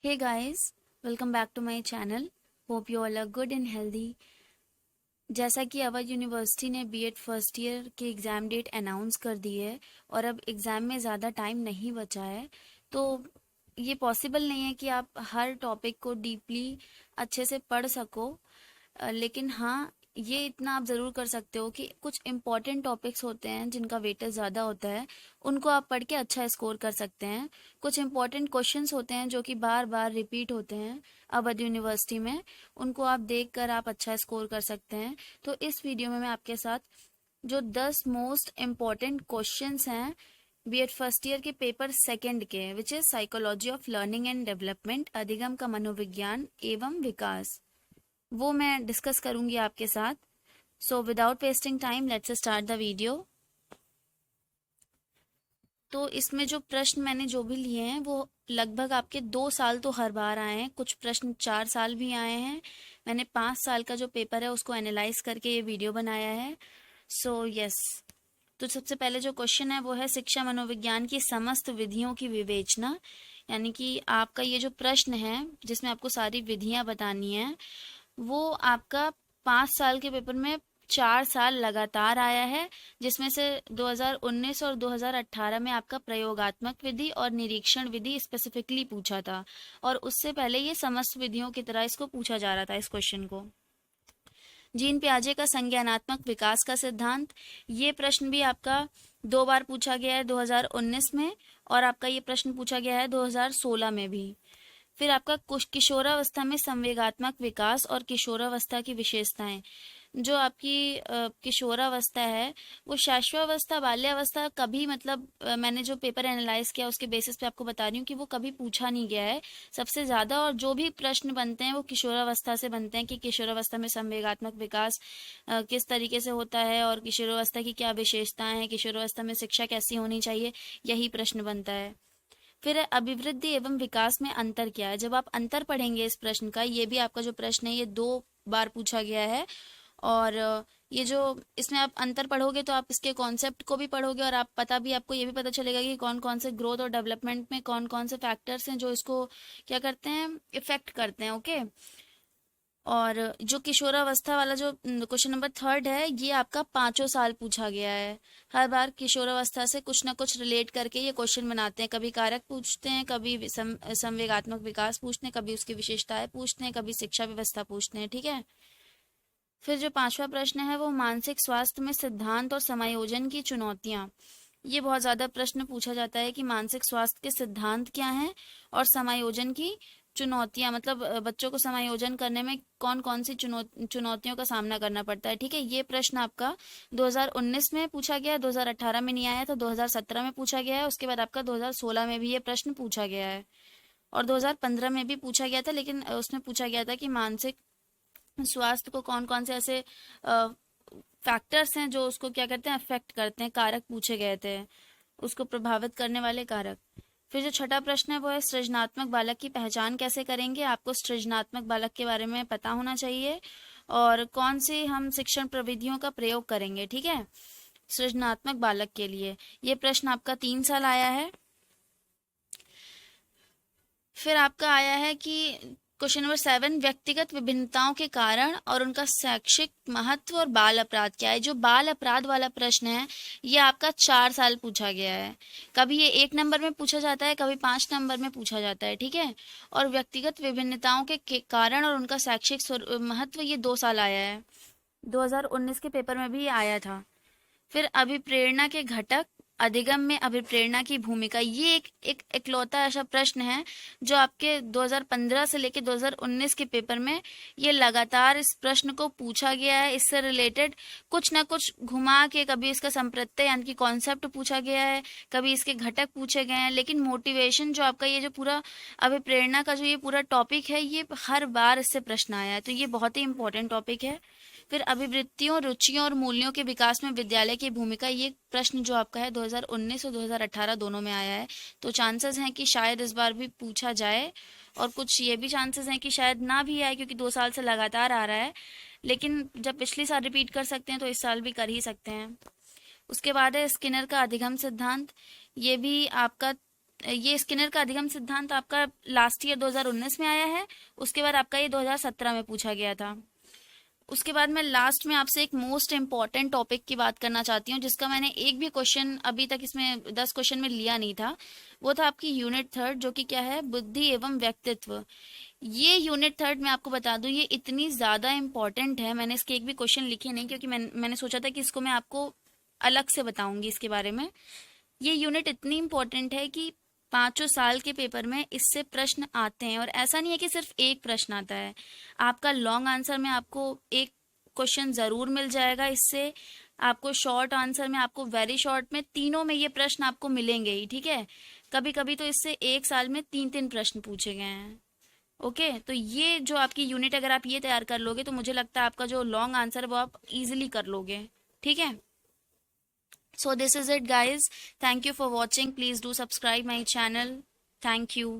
Hey guys, welcome back to my channel. Hope you all are good and healthy. जैसा कि Awadh university ने BEd first year के exam date announce कर दी है और अब एग्ज़ाम में ज़्यादा टाइम नहीं बचा है, तो ये पॉसिबल नहीं है कि आप हर टॉपिक को डीपली अच्छे से पढ़ सको। लेकिन हाँ, ये इतना आप ज़रूर कर सकते हो कि कुछ इम्पॉर्टेंट टॉपिक्स होते हैं जिनका वेटेज ज़्यादा होता है, उनको आप पढ़ के अच्छा स्कोर कर सकते हैं। कुछ इम्पॉर्टेंट क्वेश्चंस होते हैं जो कि बार बार रिपीट होते हैं अवध यूनिवर्सिटी में, उनको आप देख कर आप अच्छा स्कोर कर सकते हैं। तो इस वीडियो में मैं आपके साथ जो 10 मोस्ट इम्पॉर्टेंट क्वेश्चंस हैं बीएड फर्स्ट ईयर के पेपर सेकंड के, which is psychology of learning and development, अधिगम का मनोविज्ञान एवं विकास, वो मैं डिस्कस करूंगी आपके साथ। So without wasting time let's start the video. तो इसमें जो प्रश्न मैंने जो भी लिए हैं वो लगभग आपके 2 साल तो हर बार आए हैं, कुछ प्रश्न 4 साल भी आए हैं। मैंने 5 साल का जो पेपर है उसको एनालाइज करके ये वीडियो बनाया है। सो यस, तो सबसे पहले जो क्वेश्चन है वो है शिक्षा मनोविज्ञान की समस्त विधियों की विवेचना। यानी कि आपका ये जो प्रश्न है जिसमें आपको सारी विधियां बतानी है, वो आपका 5 साल के पेपर में 4 साल लगातार आया है, जिसमें से 2019 और 2018 में आपका प्रयोगात्मक विधि और निरीक्षण विधि स्पेसिफिकली पूछा था, और उससे पहले ये समस्त विधियों की तरह इसको पूछा जा रहा था इस क्वेश्चन को। जीन पियाजे का संज्ञानात्मक विकास का सिद्धांत, ये प्रश्न भी आपका 2 बार पूछा गया है, 2019 में, और आपका ये प्रश्न पूछा गया है 2016 में भी। फिर आपका किशोरावस्था में संवेगात्मक विकास और किशोरावस्था की विशेषताएं। जो आपकी किशोरावस्था है वो शैशवावस्था बाल्यावस्था कभी, मतलब मैंने जो पेपर एनालाइज किया उसके बेसिस पे आपको बता रही हूँ कि वो कभी पूछा नहीं गया है सबसे ज्यादा, और जो भी प्रश्न बनते हैं वो किशोरावस्था से बनते हैं कि किशोरावस्था में संवेगात्मक विकास किस तरीके से होता है और किशोरावस्था की क्या विशेषताएं हैं, किशोरावस्था में शिक्षा कैसी होनी चाहिए, यही प्रश्न बनता है। फिर अभिवृद्धि एवं विकास में अंतर क्या है। जब आप अंतर पढ़ेंगे इस प्रश्न का, ये भी आपका जो प्रश्न है ये 2 बार पूछा गया है, और ये जो इसमें आप अंतर पढ़ोगे तो आप इसके कॉन्सेप्ट को भी पढ़ोगे, और आप आपको ये भी पता चलेगा कि कौन कौन से ग्रोथ और डेवलपमेंट में कौन कौन से फैक्टर्स हैं जो इसको क्या करते हैं, इफेक्ट करते हैं। ओके, और जो किशोरावस्था वाला जो क्वेश्चन नंबर 3 है, ये आपका 5 साल पूछा गया है। हर बार किशोरावस्था से कुछ ना कुछ रिलेट करके ये क्वेश्चन बनाते हैं, कभी कारक पूछते हैं, कभी संवेगात्मक विकास पूछते हैं, कभी उसकी विशेषताएं पूछते हैं, कभी शिक्षा व्यवस्था पूछते हैं। ठीक है। फिर जो 5वां प्रश्न है वो मानसिक स्वास्थ्य में सिद्धांत और समायोजन की चुनौतियां। ये बहुत ज्यादा प्रश्न पूछा जाता है कि मानसिक स्वास्थ्य के सिद्धांत क्या हैं और समायोजन की चुनौतियां, मतलब बच्चों को समायोजन करने में कौन कौन सी चुनौतियों का सामना करना पड़ता है। ठीक है, ये प्रश्न आपका 2019 में पूछा गया है, 2018 में नहीं आया था, 2017 में पूछा गया है, उसके बाद आपका 2016 में भी ये प्रश्न पूछा गया है, और 2015 में भी पूछा गया था, लेकिन उसमें पूछा गया था कि मानसिक स्वास्थ्य को कौन कौन से ऐसे फैक्टर्स हैं जो उसको क्या करते हैं, अफेक्ट करते हैं, कारक पूछे गए थे, उसको प्रभावित करने वाले कारक। फिर जो 6वां प्रश्न है वो है सृजनात्मक बालक की पहचान कैसे करेंगे। आपको सृजनात्मक बालक के बारे में पता होना चाहिए और कौन सी हम शिक्षण प्रविधियों का प्रयोग करेंगे। ठीक है, सृजनात्मक बालक के लिए ये प्रश्न आपका 3 साल आया है। फिर आपका आया है कि क्वेश्चन नंबर 7, व्यक्तिगत विभिन्नताओं के कारण और उनका शैक्षिक महत्व और बाल अपराध क्या है। जो बाल अपराध वाला प्रश्न है ये आपका 4 साल पूछा गया है। कभी ये 1 नंबर में पूछा जाता है, कभी 5 नंबर में पूछा जाता है। ठीक है, और व्यक्तिगत विभिन्नताओं के कारण और उनका शैक्षिक महत्व, ये 2 साल आया है, 2019 के पेपर में भी आया था। फिर अभिप्रेरणा के घटक, अधिगम में अभिप्रेरणा की भूमिका, ये एक इकलौता ऐसा प्रश्न है जो आपके 2015 से लेकर 2019 के पेपर में ये लगातार इस प्रश्न को पूछा गया है। इससे रिलेटेड कुछ ना कुछ घुमा के कभी इसका संप्रत्यय यानी कि कॉन्सेप्ट पूछा गया है, कभी इसके घटक पूछे गए हैं, लेकिन मोटिवेशन जो आपका ये जो पूरा अभिप्रेरणा का जो ये पूरा टॉपिक है, ये हर बार इससे प्रश्न आया है, तो ये बहुत ही इंपॉर्टेंट टॉपिक है। फिर अभिवृत्तियों, रुचियों और मूल्यों के विकास में विद्यालय की भूमिका, ये प्रश्न जो आपका है 2019 और 2018 दोनों में आया है, तो चांसेस हैं कि शायद इस बार भी पूछा जाए, और कुछ ये भी चांसेस हैं कि शायद ना भी आए क्योंकि 2 साल से लगातार आ रहा है, लेकिन जब पिछली साल रिपीट कर सकते हैं तो इस साल भी कर ही सकते हैं। उसके बाद है स्किनर का अधिगम सिद्धांत, ये भी आपका ये स्किनर का अधिगम सिद्धांत आपका लास्ट ईयर 2019 में आया है, उसके बाद आपका ये 2017 में पूछा गया था। उसके बाद मैं लास्ट में आपसे एक मोस्ट इम्पॉर्टेंट टॉपिक की बात करना चाहती हूँ, जिसका मैंने एक भी क्वेश्चन अभी तक इसमें 10 क्वेश्चन में लिया नहीं था। वो था आपकी यूनिट थर्ड, जो कि क्या है, बुद्धि एवं व्यक्तित्व। ये यूनिट थर्ड मैं आपको बता दूं, ये इतनी ज़्यादा इम्पॉर्टेंट है, मैंने इसके एक भी क्वेश्चन लिखे नहीं, क्योंकि मैंने सोचा था कि इसको मैं आपको अलग से बताऊंगी इसके बारे में। ये यूनिट इतनी इम्पोर्टेंट है कि 5 साल के पेपर में इससे प्रश्न आते हैं, और ऐसा नहीं है कि सिर्फ एक प्रश्न आता है। आपका लॉन्ग आंसर में आपको एक क्वेश्चन जरूर मिल जाएगा इससे, आपको शॉर्ट आंसर में, आपको वेरी शॉर्ट में, तीनों में ये प्रश्न आपको मिलेंगे ही, ठीक है। कभी कभी तो इससे एक साल में 3-3 प्रश्न पूछे गए हैं। ओके, तो ये जो आपकी यूनिट, अगर आप ये तैयार कर लोगे तो मुझे लगता है आपका जो लॉन्ग आंसर है वो आप इजीली कर लोगे, ठीक है। So this is it guys. Thank you for watching. Please do subscribe my channel. Thank you.